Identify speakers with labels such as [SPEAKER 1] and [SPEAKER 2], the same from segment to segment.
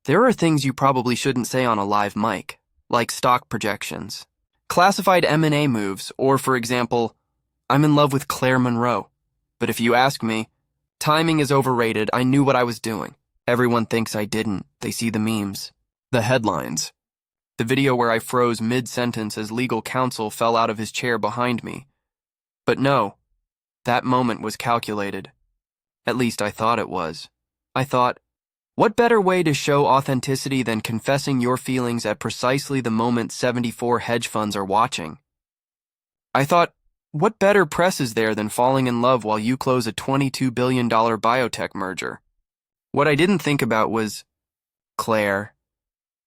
[SPEAKER 1] There are things you probably shouldn't say on a live mic, like stock projections, classified M&A moves, or, for example, I'm in love with Claire Monroe. But if you ask me, timing is overrated. I knew what I was doing. Everyone thinks I didn't. They see the memes, the headlines, the video where I froze mid-sentence as legal counsel fell out of his chair behind me. But no, that moment was calculated. At least I thought it was. I thought, what better way to show authenticity than confessing your feelings at precisely the moment 74 hedge funds are watching? I thought, what better press is there than falling in love while you close a $22 billion biotech merger? What I didn't think about was, Claire,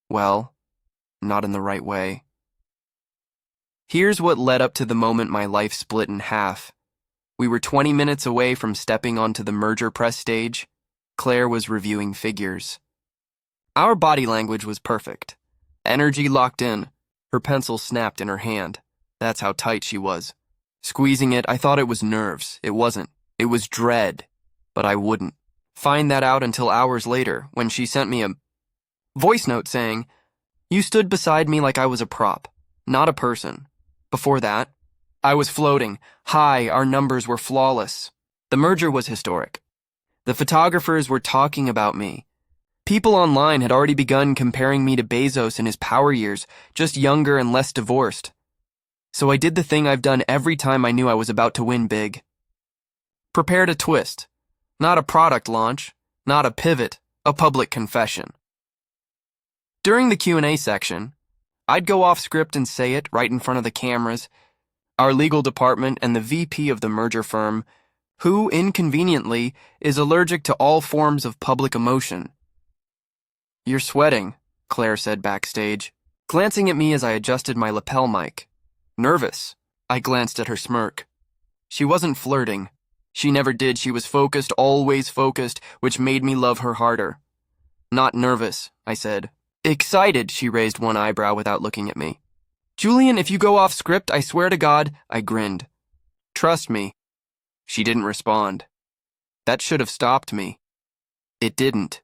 [SPEAKER 1] well, not in the right way. Here's what led up to the moment my life split in half. We were 20 minutes away from stepping onto the merger press stage. Claire was reviewing figures. Our body language was perfect. Energy locked in. Her pencil snapped in her hand. That's how tight she was. Squeezing it, I thought it was nerves. It wasn't. It was dread. But I wouldn't find that out until hours later when she sent me a voice note saying, "You stood beside me like I was a prop, not a person." Before that, I was floating. High, our numbers were flawless. The merger was historic. The photographers were talking about me. People online had already begun comparing me to Bezos in his power years, just younger and less divorced. So I did the thing I've done every time I knew I was about to win big. Prepared a twist. Not a product launch, not a pivot, a public confession. During the Q&A section, I'd go off script and say it right in front of the cameras. Our legal department and the VP of the merger firm, who, inconveniently, is allergic to all forms of public emotion. "You're sweating," Claire said backstage, glancing at me as I adjusted my lapel mic. "Nervous." I glanced at her smirk. She wasn't flirting. She never did. She was focused, always focused, which made me love her harder. "Not nervous," I said. "Excited," she raised one eyebrow without looking at me. "Julian, if you go off script, I swear to God," I grinned. "Trust me." She didn't respond. That should have stopped me. It didn't.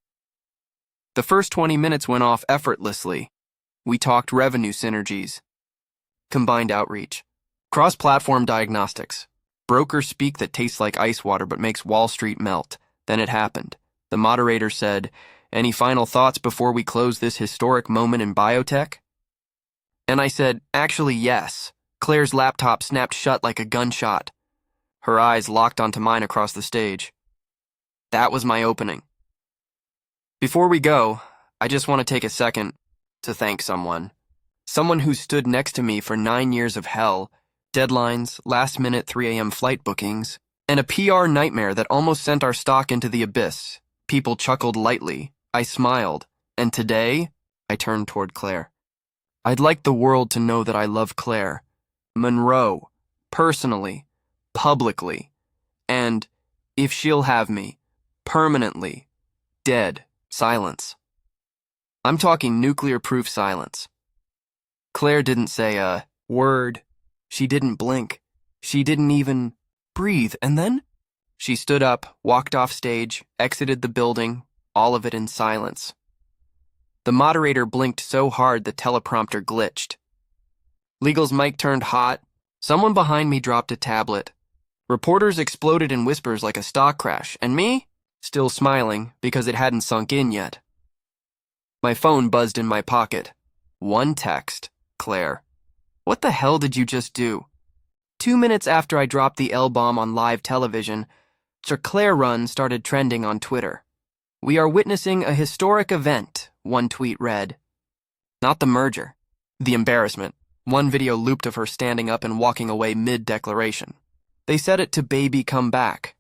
[SPEAKER 1] The first 20 minutes went off effortlessly. We talked revenue synergies, combined outreach, cross-platform diagnostics, broker speak that tastes like ice water but makes Wall Street melt. Then it happened. The moderator said, "Any final thoughts before we close this historic moment in biotech?" And I said, "Actually, yes." Claire's laptop snapped shut like a gunshot. Her eyes locked onto mine across the stage. That was my opening. Before we go, I just want to take a second to thank someone. Someone who stood next to me for 9 years of hell, deadlines, last-minute 3 a.m. flight bookings, and a PR nightmare that almost sent our stock into the abyss. People chuckled lightly. I smiled. And today, I turned toward Claire. I'd like the world to know that I love Claire, Monroe, personally, publicly, and, if she'll have me, permanently, dead silence. I'm talking nuclear-proof silence. Claire didn't say a word. She didn't blink. She didn't even breathe. And then she stood up, walked off stage, exited the building, all of it in silence. The moderator blinked so hard the teleprompter glitched. Legal's mic turned hot. Someone behind me dropped a tablet. Reporters exploded in whispers like a stock crash, and me, still smiling because it hadn't sunk in yet. My phone buzzed in my pocket. One text, Claire. "What the hell did you just do?" 2 minutes after I dropped the L-bomb on live television, Sir Claire Run started trending on Twitter. "We are witnessing a historic event," one tweet read. Not the merger. The embarrassment. One video looped of her standing up and walking away mid-declaration. They set it to "Baby Come Back."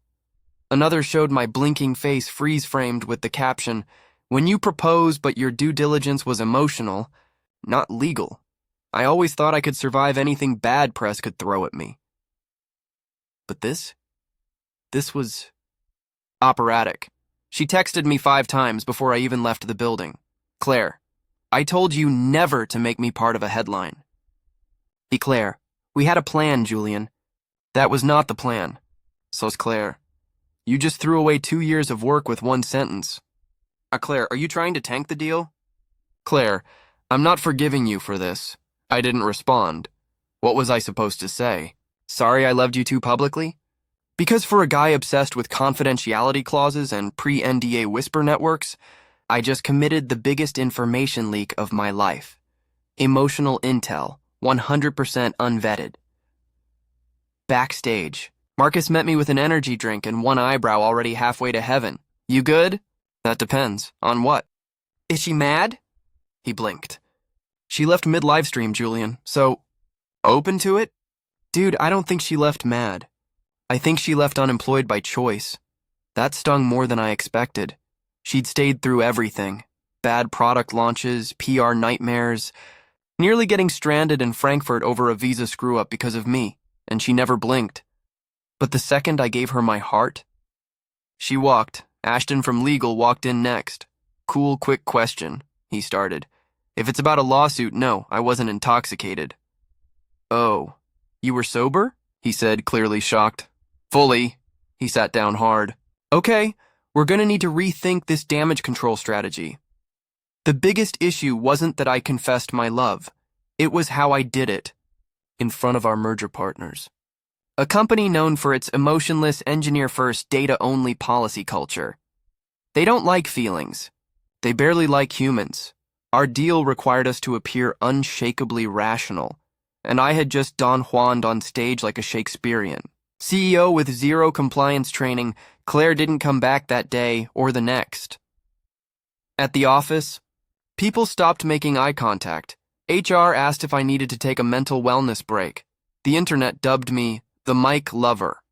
[SPEAKER 1] Another showed my blinking face freeze-framed with the caption, "When you propose but your due diligence was emotional, not legal. I always thought I could survive anything bad press could throw at me." But this was operatic. She texted me 5 times before I even left the building. "Claire, I told you never to make me part of a headline." "Claire, we had a plan, Julian." "That was not the plan." "So's Claire. You just threw away 2 years of work with one sentence." Claire, are you trying to tank the deal? Claire, I'm not forgiving you for this. I didn't respond. What was I supposed to say? Sorry I loved you too publicly? Because for a guy obsessed with confidentiality clauses and pre-NDA whisper networks, I just committed the biggest information leak of my life. Emotional intel, 100% unvetted. Backstage, Marcus met me with an energy drink and one eyebrow already halfway to heaven. You good? That depends. On what? Is she mad? He blinked. She left mid-livestream, Julian, so... Open to it? Dude, I don't think she left mad. I think she left unemployed by choice. That stung more than I expected. She'd stayed through everything. Bad product launches, PR nightmares, nearly getting stranded in Frankfurt over a visa screw-up because of me, and she never blinked. But the second I gave her my heart, she walked. Ashton from legal walked in next. Cool, quick question, he started. If it's about a lawsuit, no, I wasn't intoxicated. Oh, you were sober? He said, clearly shocked. Fully. He sat down hard. Okay, we're gonna need to rethink this damage control strategy. The biggest issue wasn't that I confessed my love. It was how I did it. In front of our merger partners. A company known for its emotionless, engineer-first, data-only policy culture. They don't like feelings. They barely like humans. Our deal required us to appear unshakably rational, and I had just Don Juan'd on stage like a Shakespearean. CEO with zero compliance training, Claire didn't come back that day or the next. At the office, people stopped making eye contact. HR asked if I needed to take a mental wellness break. The internet dubbed me the Mike Lover.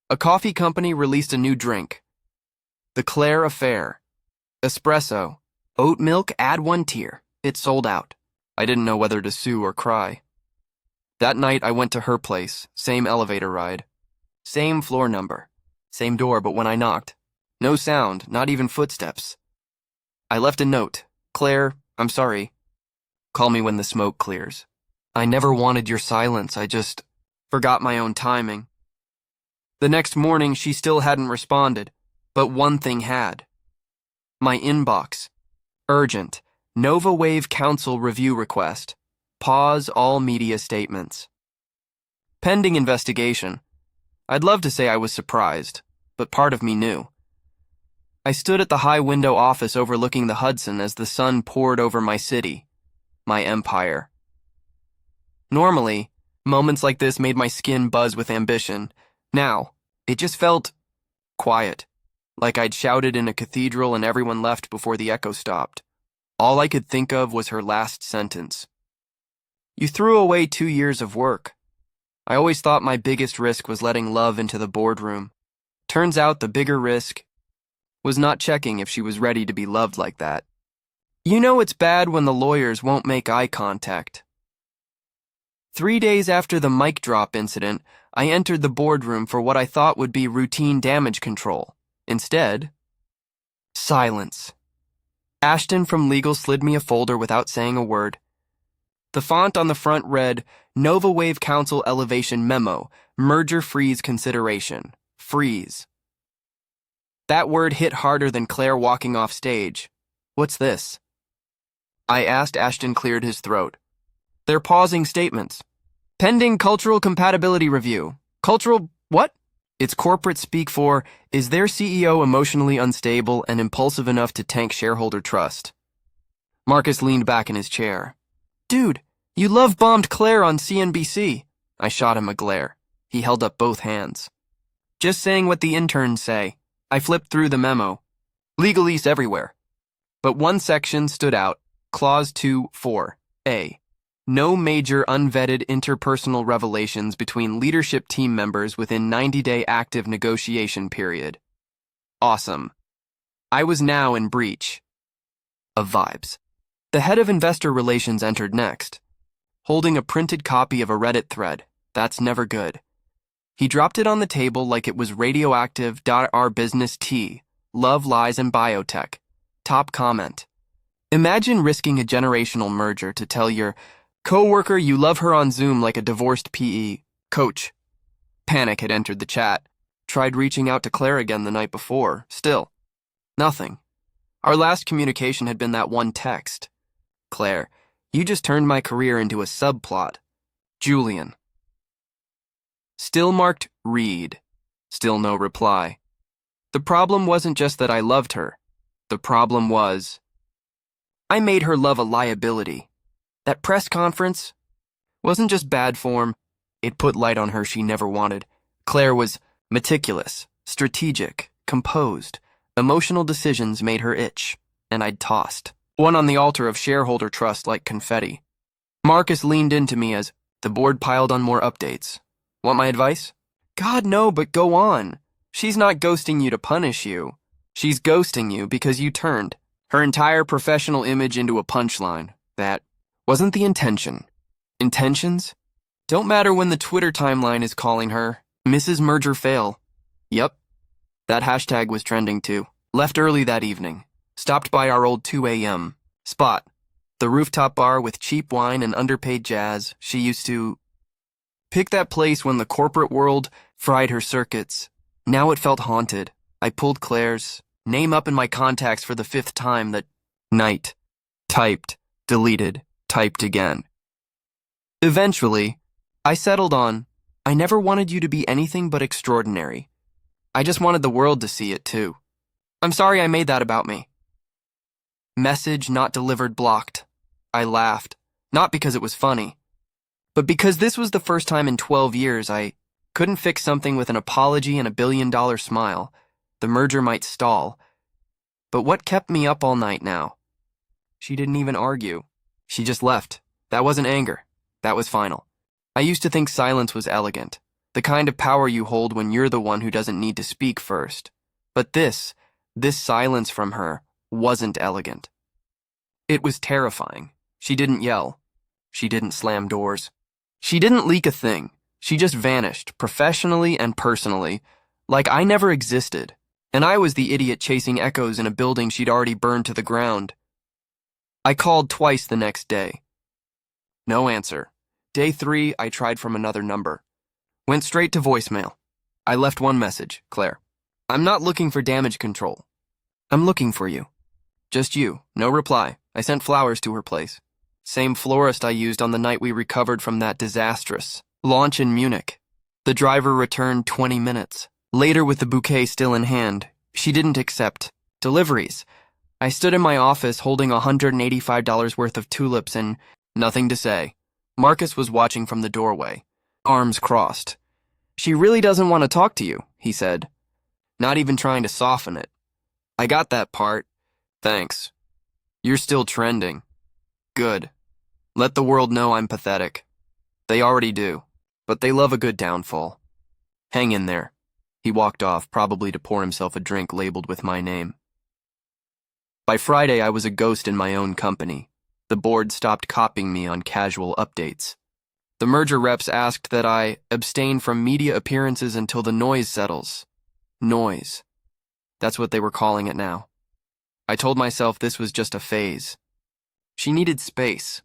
[SPEAKER 1] A coffee company released a new drink. The Claire Affair. Espresso. Oat milk, add 1 tier. It sold out. I didn't know whether to sue or cry. That night, I went to her place, same elevator ride. Same floor number. Same door, but when I knocked, no sound, not even footsteps. I left a note. Claire, I'm sorry. Call me when the smoke clears. I never wanted your silence, I just forgot my own timing. The next morning, she still hadn't responded, but one thing had. My inbox. Urgent. Nova Wave Council review request. Pause all media statements. Pending investigation. I'd love to say I was surprised, but part of me knew. I stood at the high window office overlooking the Hudson as the sun poured over my city, my empire. Normally, moments like this made my skin buzz with ambition. Now, it just felt quiet, like I'd shouted in a cathedral and everyone left before the echo stopped. All I could think of was her last sentence. You threw away 2 years of work. I always thought my biggest risk was letting love into the boardroom. Turns out the bigger risk was not checking if she was ready to be loved like that. You know it's bad when the lawyers won't make eye contact. 3 days after the mic drop incident, I entered the boardroom for what I thought would be routine damage control. Instead, silence. Ashton from legal slid me a folder without saying a word. The font on the front read, Nova Wave Council Elevation Memo, Merger Freeze Consideration. Freeze. That word hit harder than Claire walking off stage. What's this? I asked. Ashton cleared his throat. They're pausing statements. Pending cultural compatibility review. Cultural what? It's corporate speak for, is their CEO emotionally unstable and impulsive enough to tank shareholder trust? Marcus leaned back in his chair. Dude, you love-bombed Claire on CNBC. I shot him a glare. He held up both hands. Just saying what the interns say. I flipped through the memo. Legalese everywhere. But one section stood out. Clause 2.4. A. No major unvetted interpersonal revelations between leadership team members within 90-day active negotiation period. Awesome. I was now in breach of vibes. The head of investor relations entered next, holding a printed copy of a Reddit thread. That's never good. He dropped it on the table like it was radioactive. Our business tea, love, lies, and biotech. Top comment. Imagine risking a generational merger to tell your coworker you love her on Zoom like a divorced PE coach. Panic had entered the chat. Tried reaching out to Claire again the night before. Still, nothing. Our last communication had been that one text. Claire, you just turned my career into a subplot. Julian. Still marked read. Still no reply. The problem wasn't just that I loved her. The problem was, I made her love a liability. That press conference wasn't just bad form. It put light on her she never wanted. Claire was meticulous, strategic, composed. Emotional decisions made her itch, and I'd tossed one on the altar of shareholder trust like confetti. Marcus leaned into me as the board piled on more updates. Want my advice? God, no, but go on. She's not ghosting you to punish you. She's ghosting you because you turned her entire professional image into a punchline. That wasn't the intention. Intentions don't matter when the Twitter timeline is calling her Mrs. Merger Fail. Yep, that hashtag was trending too. Left early that evening. Stopped by our old 2 a.m. spot. The rooftop bar with cheap wine and underpaid jazz she used to pick that place when the corporate world fried her circuits. Now it felt haunted. I pulled Claire's name up in my contacts for the 5th time that night. Typed, deleted, typed again. Eventually, I settled on, I never wanted you to be anything but extraordinary. I just wanted the world to see it too. I'm sorry I made that about me. Message not delivered blocked. I laughed, not because it was funny, but because this was the first time in 12 years I couldn't fix something with an apology and a $1 billion smile. The merger might stall. But what kept me up all night now? She didn't even argue. She just left. That wasn't anger. That was final. I used to think silence was elegant, the kind of power you hold when you're the one who doesn't need to speak first. But this silence from her wasn't elegant. It was terrifying. She didn't yell. She didn't slam doors. She didn't leak a thing. She just vanished, professionally and personally, like I never existed, and I was the idiot chasing echoes in a building she'd already burned to the ground. I called twice the next day. No answer. Day 3, I tried from another number. Went straight to voicemail. I left one message, Claire. I'm not looking for damage control. I'm looking for you. Just you. No reply. I sent flowers to her place. Same florist I used on the night we recovered from that disastrous launch in Munich. The driver returned 20 minutes. Later, with the bouquet still in hand, she didn't accept deliveries. I stood in my office holding $185 worth of tulips and nothing to say. Marcus was watching from the doorway, arms crossed. She really doesn't want to talk to you, he said, not even trying to soften it. I got that part. Thanks. You're still trending. Good. Let the world know I'm pathetic. They already do, but they love a good downfall. Hang in there. He walked off, probably to pour himself a drink labeled with my name. By Friday, I was a ghost in my own company. The board stopped copying me on casual updates. The merger reps asked that I abstain from media appearances until the noise settles. Noise. That's what they were calling it now. I told myself this was just a phase. She needed space.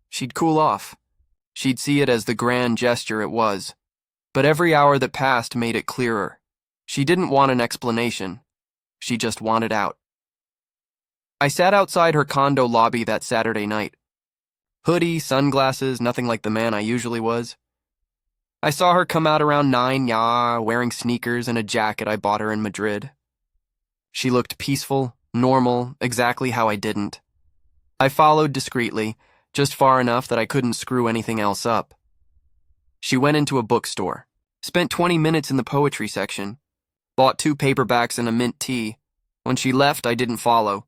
[SPEAKER 1] She'd cool off. She'd see it as the grand gesture it was. But every hour that passed made it clearer. She didn't want an explanation. She just wanted out. I sat outside her condo lobby that Saturday night. Hoodie, sunglasses, nothing like the man I usually was. I saw her come out around 9, wearing sneakers and a jacket I bought her in Madrid. She looked peaceful, normal, exactly how I didn't. I followed discreetly, just far enough that I couldn't screw anything else up. She went into a bookstore, spent 20 minutes in the poetry section, bought 2 paperbacks and a mint tea. When she left, I didn't follow.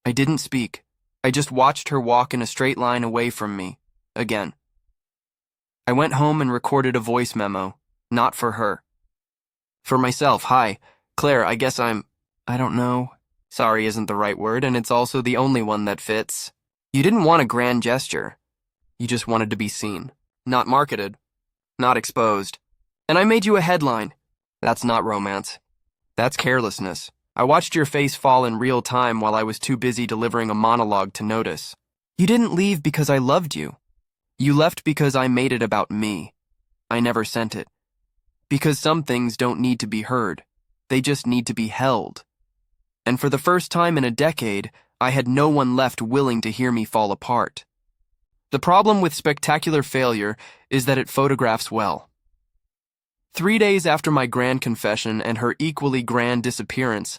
[SPEAKER 1] I didn't speak. I just watched her walk in a straight line away from me, again. I went home and recorded a voice memo, not for her. For myself. Hi, Claire, I guess I don't know. Sorry isn't the right word, and it's also the only one that fits. You didn't want a grand gesture. You just wanted to be seen. Not marketed. Not exposed. And I made you a headline. That's not romance. That's carelessness. I watched your face fall in real time while I was too busy delivering a monologue to notice. You didn't leave because I loved you. You left because I made it about me. I never sent it. Because some things don't need to be heard. They just need to be held. and for the first time in a decade, I had no one left willing to hear me fall apart. The problem with spectacular failure is that it photographs well. 3 days after my grand confession and her equally grand disappearance,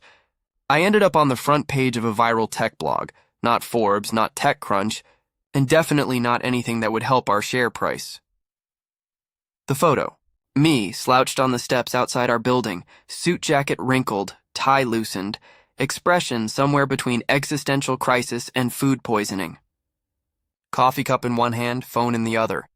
[SPEAKER 1] I ended up on the front page of a viral tech blog, not Forbes, not TechCrunch, and definitely not anything that would help our share price. The photo. Me, slouched on the steps outside our building, suit jacket wrinkled, tie loosened, expression somewhere between existential crisis and food poisoning. Coffee cup in one hand, phone in the other.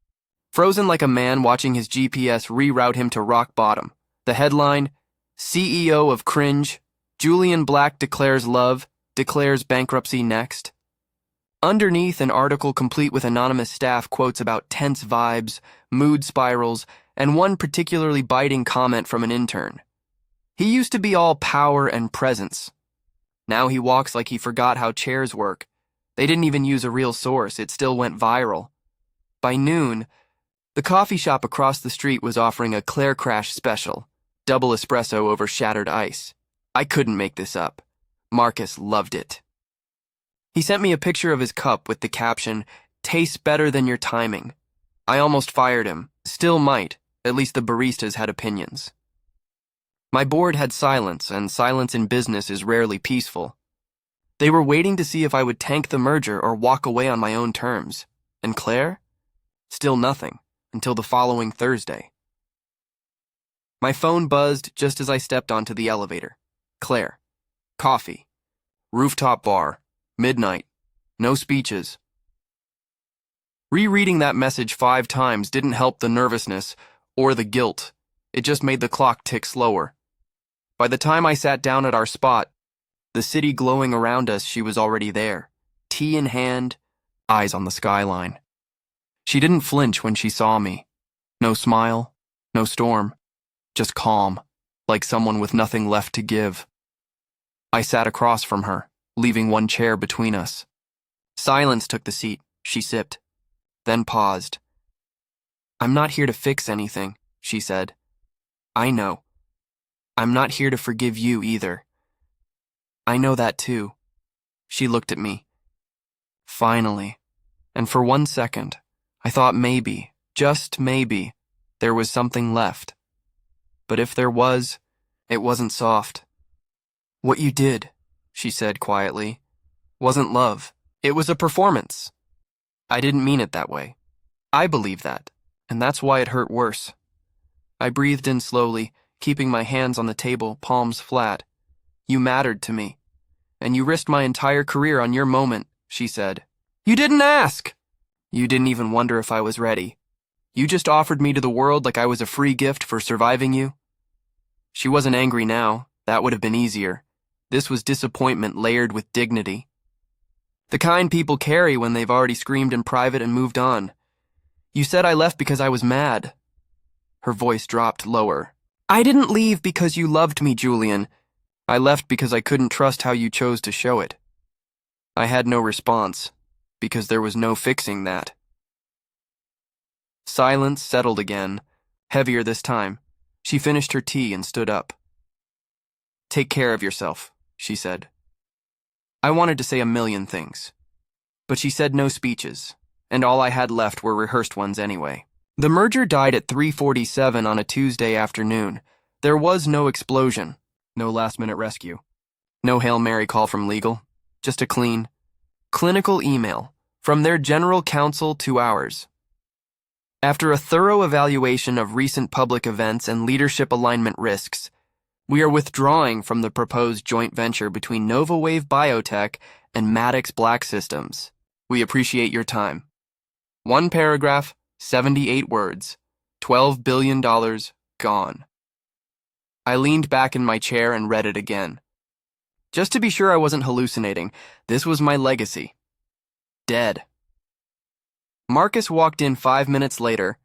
[SPEAKER 1] Frozen like a man watching his GPS reroute him to rock bottom. The headline, CEO of Cringe, Julian Black declares love, declares bankruptcy next. Underneath, an article complete with anonymous staff quotes about tense vibes, mood spirals, and one particularly biting comment from an intern. He used to be all power and presence. Now he walks like he forgot how chairs work. They didn't even use a real source, it still went viral. By noon, the coffee shop across the street was offering a Claire Crash special, double espresso over shattered ice. I couldn't make this up. Marcus loved it. He sent me a picture of his cup with the caption, "Tastes better than your timing." I almost fired him. Still might. At least the baristas had opinions. My board had silence, and silence in business is rarely peaceful. They were waiting to see if I would tank the merger or walk away on my own terms. And Claire? Still nothing, until the following Thursday. My phone buzzed just as I stepped onto the elevator. Claire. Coffee. Rooftop bar. Midnight. No speeches. Rereading that message 5 times didn't help the nervousness or the guilt. It just made the clock tick slower. By the time I sat down at our spot, the city glowing around us, she was already there. Tea in hand, eyes on the skyline. She didn't flinch when she saw me. No smile, no storm, just calm, like someone with nothing left to give. I sat across from her, leaving one chair between us. Silence took the seat. She sipped, then paused. "I'm not here to fix anything," she said. "I know. I'm not here to forgive you either. I know that too." She looked at me. Finally. And for 1 second, I thought maybe, just maybe, there was something left. But if there was, it wasn't soft. "What you did," she said quietly, "wasn't love. It was a performance." I didn't mean it that way. I believe that, and that's why it hurt worse. I breathed in slowly, keeping my hands on the table, palms flat. "You mattered to me, and you risked my entire career on your moment," she said. "You didn't ask. You didn't even wonder if I was ready. You just offered me to the world like I was a free gift for surviving you." She wasn't angry now. That would have been easier. This was disappointment layered with dignity. The kind people carry when they've already screamed in private and moved on. "You said I left because I was mad." Her voice dropped lower. "I didn't leave because you loved me, Julian. I left because I couldn't trust how you chose to show it." I had no response, because there was no fixing that. Silence settled again, heavier this time. She finished her tea and stood up. "Take care of yourself," she said. I wanted to say a million things, but she said no speeches, and all I had left were rehearsed ones anyway. The merger died at 3:47 on a Tuesday afternoon. There was no explosion, no last-minute rescue, no Hail Mary call from legal, just a clean, clinical email from their general counsel to ours. After a thorough evaluation of recent public events and leadership alignment risks, we are withdrawing from the proposed joint venture between NovaWave Biotech and Maddox Black Systems. We appreciate your time. 1 paragraph, 78 words, $12 billion gone. I leaned back in my chair and read it again. Just to be sure I wasn't hallucinating, this was my legacy. Dead. Marcus walked in 5 minutes later,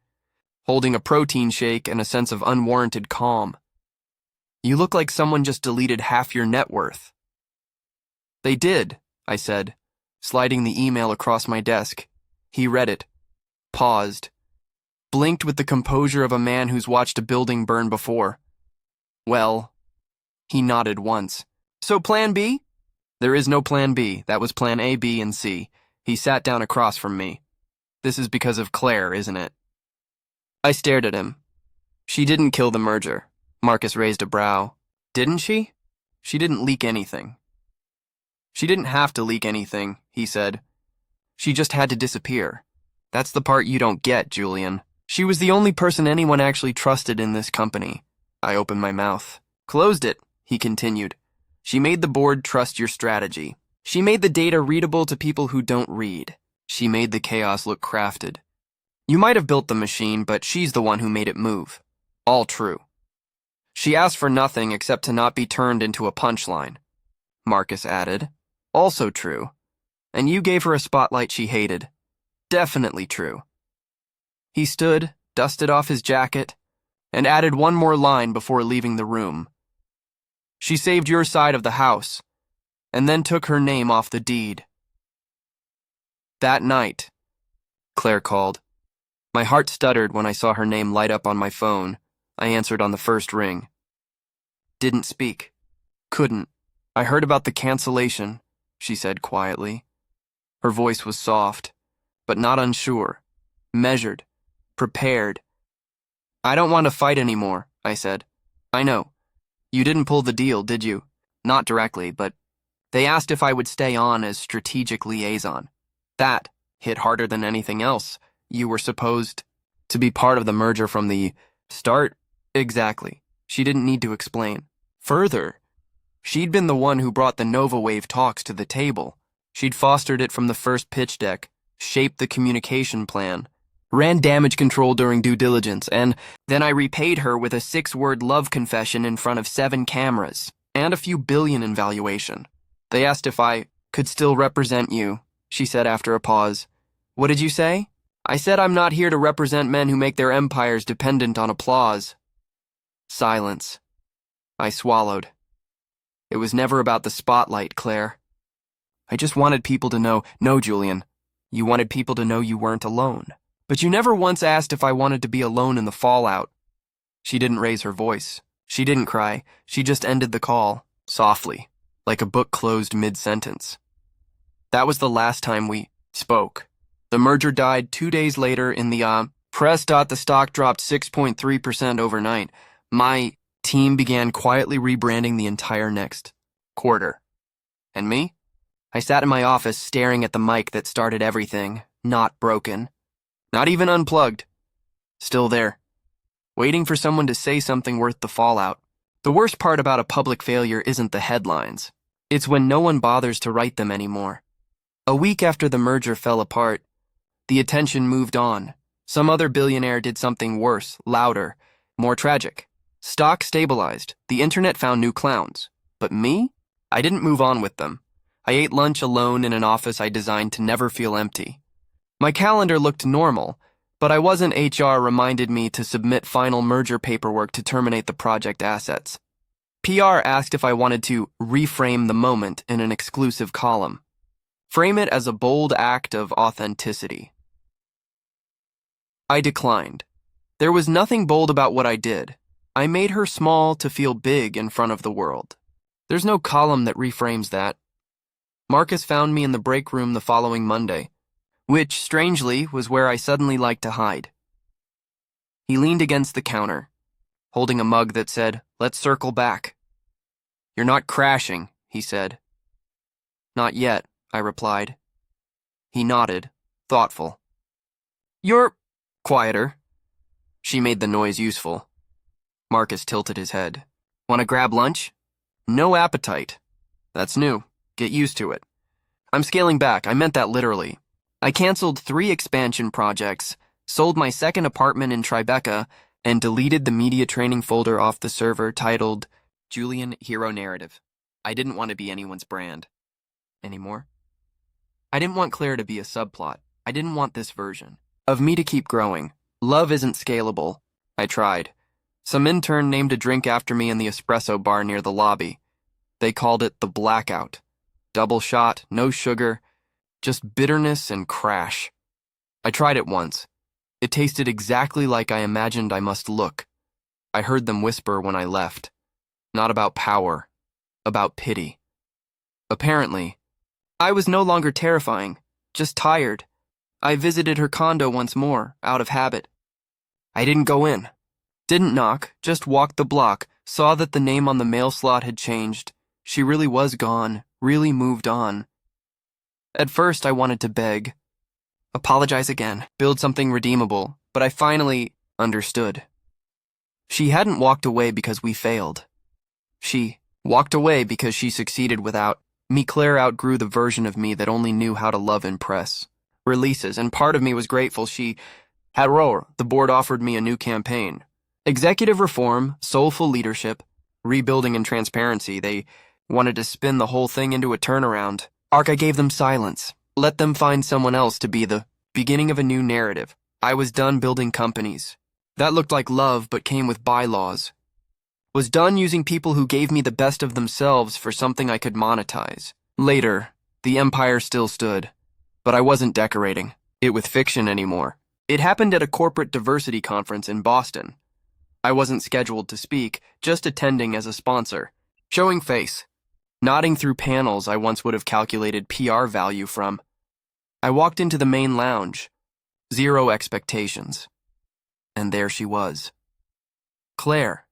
[SPEAKER 1] holding a protein shake and a sense of unwarranted calm. "You look like someone just deleted half your net worth." "They did," I said, sliding the email across my desk. He read it, paused, blinked with the composure of a man who's watched a building burn before. "Well," he nodded once, So plan B? There is no plan B. That was plan A, B, and C. He sat down across from me. This is because of Claire, isn't it? I stared at him. She didn't kill the merger. Marcus raised a brow. Didn't she? She didn't leak anything. She didn't have to leak anything, he said. She just had to disappear. That's the part you don't get, Julian. She was the only person anyone actually trusted in this company. I opened my mouth. Closed it, he continued. She made the board trust your strategy. She made the data readable to people who don't read. She made the chaos look crafted. You might have built the machine, but she's the one who made it move. All true. She asked for nothing except to not be turned into a punchline. Marcus added. Also true. And you gave her a spotlight she hated. Definitely true. He stood, dusted off his jacket, and added one more line before leaving the room. She saved your side of the house, and then took her name off the deed. That night, Claire called. My heart stuttered when I saw her name light up on my phone. I answered on the first ring. Didn't speak. Couldn't. I heard about the cancellation, she said quietly. Her voice was soft, but not unsure. Measured. Prepared. I don't want to fight anymore, I said. I know. You didn't pull the deal, did you? Not directly, but they asked if I would stay on as strategic liaison. That hit harder than anything else. You were supposed to be part of the merger from the start? Exactly. She didn't need to explain. Further, she'd been the one who brought the Nova Wave talks to the table. She'd fostered it from the first pitch deck, shaped the communication plan, ran damage control during due diligence, and then I repaid her with a 6-word love confession in front of 7 cameras, and a few billion in valuation. They asked if I could still represent you, she said after a pause. What did you say? I said I'm not here to represent men who make their empires dependent on applause. Silence. I swallowed. It was never about the spotlight, Claire. I just wanted people to know, no, Julian, you wanted people to know you weren't alone. But you never once asked if I wanted to be alone in the fallout. She didn't raise her voice. She didn't cry. She just ended the call, softly, like a book closed mid-sentence. That was the last time we spoke. The merger died 2 days later in the press. The stock dropped 6.3% overnight. My team began quietly rebranding the entire next quarter. And me? I sat in my office staring at the mic that started everything, not broken. Not even unplugged. Still there. Waiting for someone to say something worth the fallout. The worst part about a public failure isn't the headlines. It's when no one bothers to write them anymore. A week after the merger fell apart, the attention moved on. Some other billionaire did something worse, louder, more tragic. Stock stabilized. The internet found new clowns. But me? I didn't move on with them. I ate lunch alone in an office I designed to never feel empty. My calendar looked normal, but I wasn't. HR reminded me to submit final merger paperwork to terminate the project assets. PR asked if I wanted to reframe the moment in an exclusive column. Frame it as a bold act of authenticity. I declined. There was nothing bold about what I did. I made her small to feel big in front of the world. There's no column that reframes that. Marcus found me in the break room the following Monday, which, strangely, was where I suddenly liked to hide. He leaned against the counter, holding a mug that said, "Let's circle back." "You're not crashing," he said. "Not yet," I replied. He nodded, thoughtful. "You're quieter." She made the noise useful. Marcus tilted his head. "Want to grab lunch?" "No appetite." "That's new. Get used to it." "I'm scaling back. I meant that literally. I canceled 3 expansion projects, sold my second apartment in Tribeca, and deleted the media training folder off the server titled Julian Hero Narrative. I didn't want to be anyone's brand anymore. I didn't want Claire to be a subplot. I didn't want this version of me to keep growing. Love isn't scalable. I tried. Some intern named a drink after me in the espresso bar near the lobby. They called it the Blackout. Double shot, no sugar, just bitterness and crash. I tried it once. It tasted exactly like I imagined I must look. I heard them whisper when I left. Not about power, about pity. Apparently, I was no longer terrifying, just tired. I visited her condo once more, out of habit. I didn't go in, didn't knock, just walked the block, saw that the name on the mail slot had changed. She really was gone, really moved on. At first, I wanted to beg, apologize again, build something redeemable, but I finally understood. She hadn't walked away because we failed. She walked away because she succeeded without me. Claire outgrew the version of me that only knew how to love and press releases, and part of me was grateful she had roar. The board offered me a new campaign. Executive reform, soulful leadership, rebuilding and transparency. They wanted to spin the whole thing into a turnaround. I gave them silence. Let them find someone else to be the beginning of a new narrative. I was done building companies. That looked like love but came with bylaws. Was done using people who gave me the best of themselves for something I could monetize. Later, the empire still stood, but I wasn't decorating it with fiction anymore. It happened at a corporate diversity conference in Boston. I wasn't scheduled to speak, just attending as a sponsor, showing face, nodding through panels I once would have calculated PR value from. I walked into the main lounge, zero expectations. And there she was. Claire.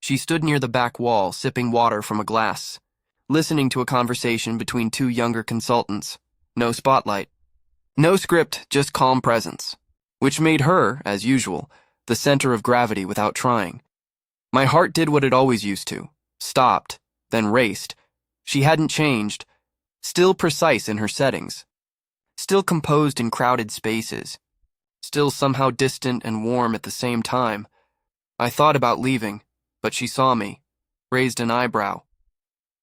[SPEAKER 1] She stood near the back wall, sipping water from a glass, listening to a conversation between two younger consultants. No spotlight. No script, just calm presence, which made her, as usual, the center of gravity without trying. My heart did what it always used to, stopped, then raced. She hadn't changed, still precise in her settings, still composed in crowded spaces, still somehow distant and warm at the same time. I thought about leaving, but she saw me, raised an eyebrow.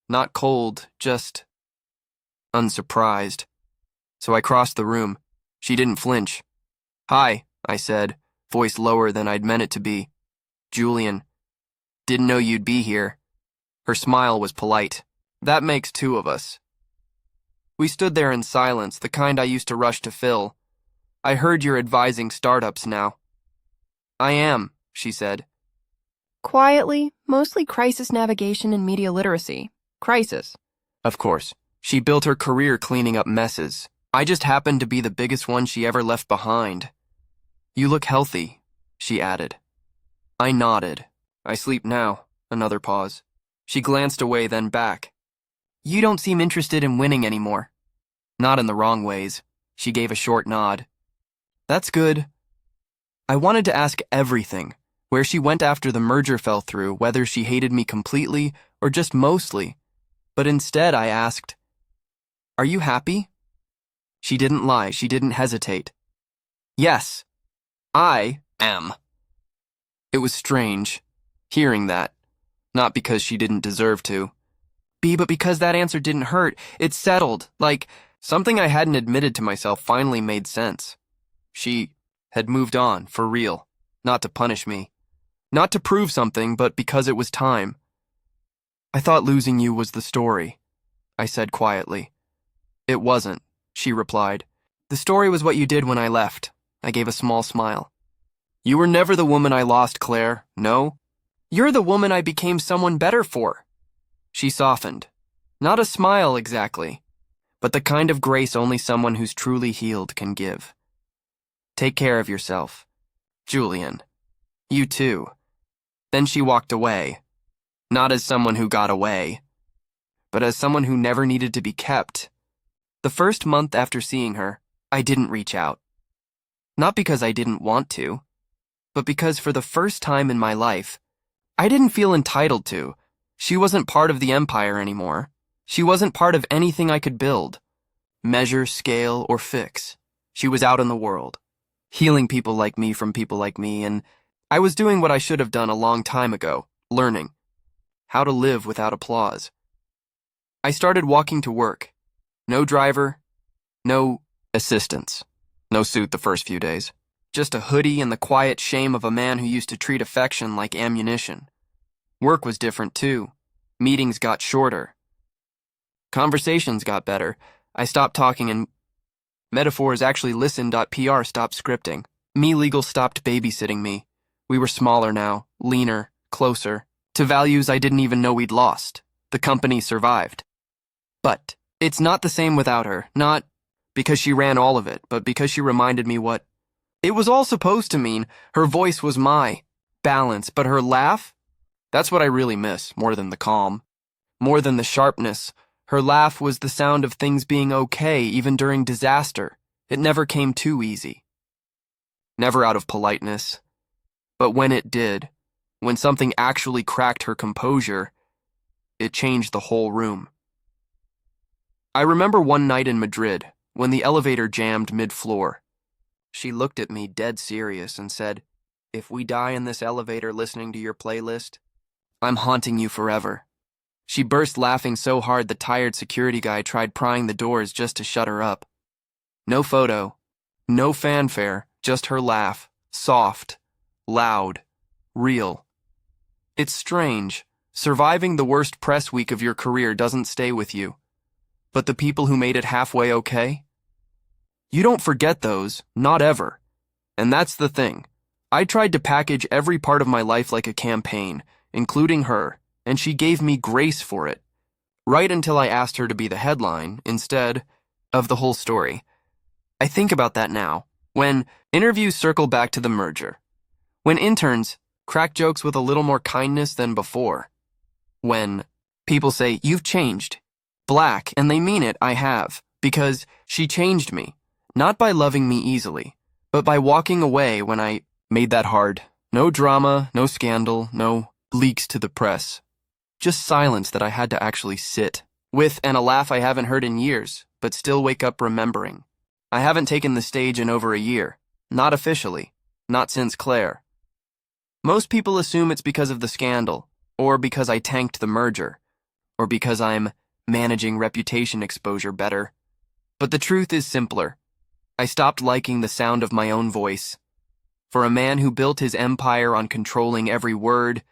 [SPEAKER 1] Not cold, just unsurprised. So I crossed the room. She didn't flinch. "Hi," I said, voice lower than I'd meant it to be. "Julian. Didn't know you'd be here." Her smile was polite. "That makes two of us." We stood there in silence, the kind I used to rush to fill. "I heard you're advising startups now." "I am," she said.
[SPEAKER 2] Quietly, mostly crisis navigation and media literacy. Crisis.
[SPEAKER 1] Of course. She built her career cleaning up messes. I just happened to be the biggest one she ever left behind. "You look healthy," she added. I nodded. "I sleep now." Another pause. She glanced away, then back. "You don't seem interested in winning anymore." "Not in the wrong ways." She gave a short nod. "That's good." I wanted to ask everything. Where she went after the merger fell through, whether she hated me completely or just mostly. But instead I asked, "Are you happy?" She didn't lie, she didn't hesitate. "Yes, I am." It was strange, hearing that. Not because she didn't deserve to. But because that answer didn't hurt. It settled, like something I hadn't admitted to myself finally made sense. She had moved on, for real. Not to punish me. Not to prove something, but because it was time. "I thought losing you was the story," I said quietly. "It wasn't," she replied. "The story was what you did when I left." I gave a small smile. "You were never the woman I lost, Claire. No. You're the woman I became someone better for." She softened. Not a smile exactly, but the kind of grace only someone who's truly healed can give. "Take care of yourself. Julian. You too." Then she walked away. Not as someone who got away, but as someone who never needed to be kept. The first month after seeing her, I didn't reach out. Not because I didn't want to, but because for the first time in my life, I didn't feel entitled to. She wasn't part of the empire anymore. She wasn't part of anything I could build, measure, scale, or fix. She was out in the world, healing people like me from people like me, and I was doing what I should have done a long time ago, learning how to live without applause. I started walking to work. No driver, no assistance, no suit the first few days. Just a hoodie and the quiet shame of a man who used to treat affection like ammunition. Work was different too. Meetings got shorter. Conversations got better. I stopped talking and metaphors actually listened. PR stopped scripting. Me legal stopped babysitting me. We were smaller now, leaner, closer, to values I didn't even know we'd lost. The company survived. But it's not the same without her, not because she ran all of it, but because she reminded me what it was all supposed to mean. Her voice was my balance, but her laugh, that's what I really miss, more than the calm, more than the sharpness. Her laugh was the sound of things being okay, even during disaster. It never came too easy. Never out of politeness. But when it did, when something actually cracked her composure, it changed the whole room. I remember one night in Madrid, when the elevator jammed mid-floor. She looked at me dead serious and said, "If we die in this elevator listening to your playlist, I'm haunting you forever." She burst laughing so hard the tired security guy tried prying the doors just to shut her up. No photo, no fanfare, just her laugh, soft, loud, real. It's strange. Surviving the worst press week of your career doesn't stay with you. But the people who made it halfway okay? You don't forget those, not ever. And that's the thing. I tried to package every part of my life like a campaign, including her, and she gave me grace for it. Right until I asked her to be the headline, instead of the whole story. I think about that now, when interviews circle back to the merger. When interns crack jokes with a little more kindness than before. When people say, "You've changed." Black, and they mean it, I have, because she changed me, not by loving me easily, but by walking away when I made that hard. No drama, no scandal, no leaks to the press. Just silence that I had to actually sit with, and a laugh I haven't heard in years, but still wake up remembering. I haven't taken the stage in over a year, not officially, not since Claire. Most people assume it's because of the scandal, or because I tanked the merger, or because I'm managing reputation exposure better. But the truth is simpler. I stopped liking the sound of my own voice. For a man who built his empire on controlling every word,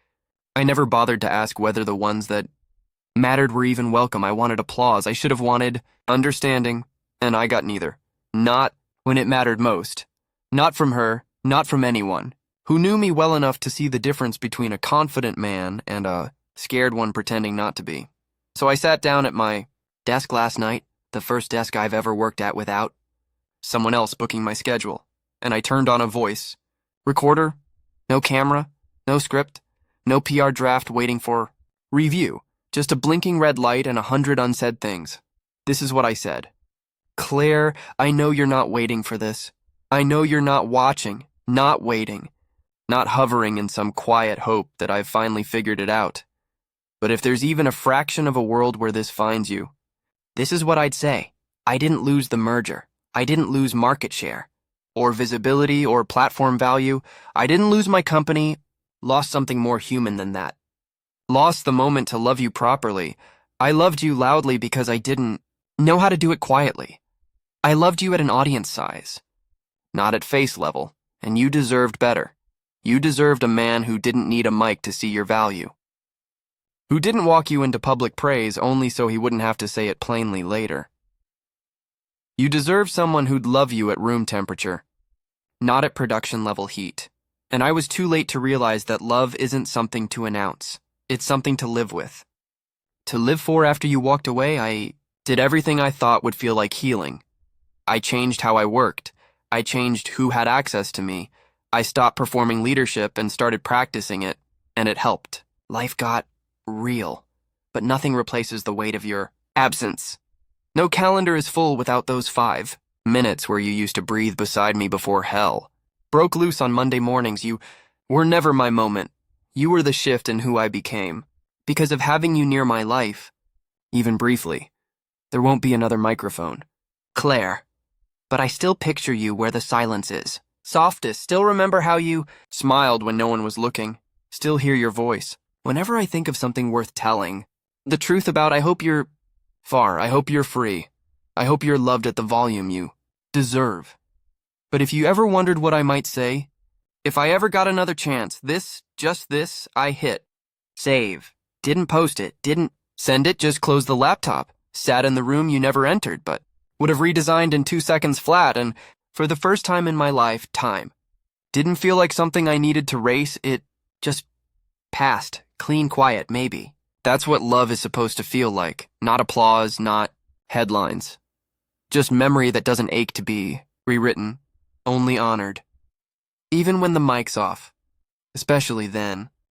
[SPEAKER 1] I never bothered to ask whether the ones that mattered were even welcome. I wanted applause. I should have wanted understanding, and I got neither. Not when it mattered most. Not from her, not from anyone, who knew me well enough to see the difference between a confident man and a scared one pretending not to be. So I sat down at my desk last night, the first desk I've ever worked at without someone else booking my schedule, and I turned on a voice recorder, no camera, no script, no PR draft waiting for review, just a blinking red light and 100 unsaid things. This is what I said. "Claire, I know you're not waiting for this. I know you're not watching, not waiting, not hovering in some quiet hope that I've finally figured it out. But if there's even a fraction of a world where this finds you, this is what I'd say. I didn't lose the merger. I didn't lose market share, or visibility, or platform value. I didn't lose my company, lost something more human than that. Lost the moment to love you properly. I loved you loudly because I didn't know how to do it quietly. I loved you at an audience size, not at face level, and you deserved better. You deserved a man who didn't need a mic to see your value, who didn't walk you into public praise only so he wouldn't have to say it plainly later. You deserve someone who'd love you at room temperature, not at production level heat. And I was too late to realize that love isn't something to announce. It's something to live with. To live for after you walked away, I did everything I thought would feel like healing. I changed how I worked. I changed who had access to me. I stopped performing leadership and started practicing it, and it helped. Life got real, but nothing replaces the weight of your absence. No calendar is full without those 5 minutes where you used to breathe beside me before hell broke loose on Monday mornings. You were never my moment. You were the shift in who I became. Because of having you near my life, even briefly, there won't be another microphone. Claire. But I still picture you where the silence is. Softest. Still remember how you smiled when no one was looking. Still hear your voice. Whenever I think of something worth telling, the truth about I hope you're far. I hope you're free. I hope you're loved at the volume you deserve. But if you ever wondered what I might say, if I ever got another chance, just this, I hit save. Didn't post it, didn't send it, just closed the laptop. Sat in the room you never entered, but would have redesigned in 2 seconds flat, and for the first time in my life, time didn't feel like something I needed to race. It just passed, clean, quiet, maybe. That's what love is supposed to feel like. Not applause, not headlines. Just memory that doesn't ache to be rewritten, only honored. Even when the mic's off. Especially then.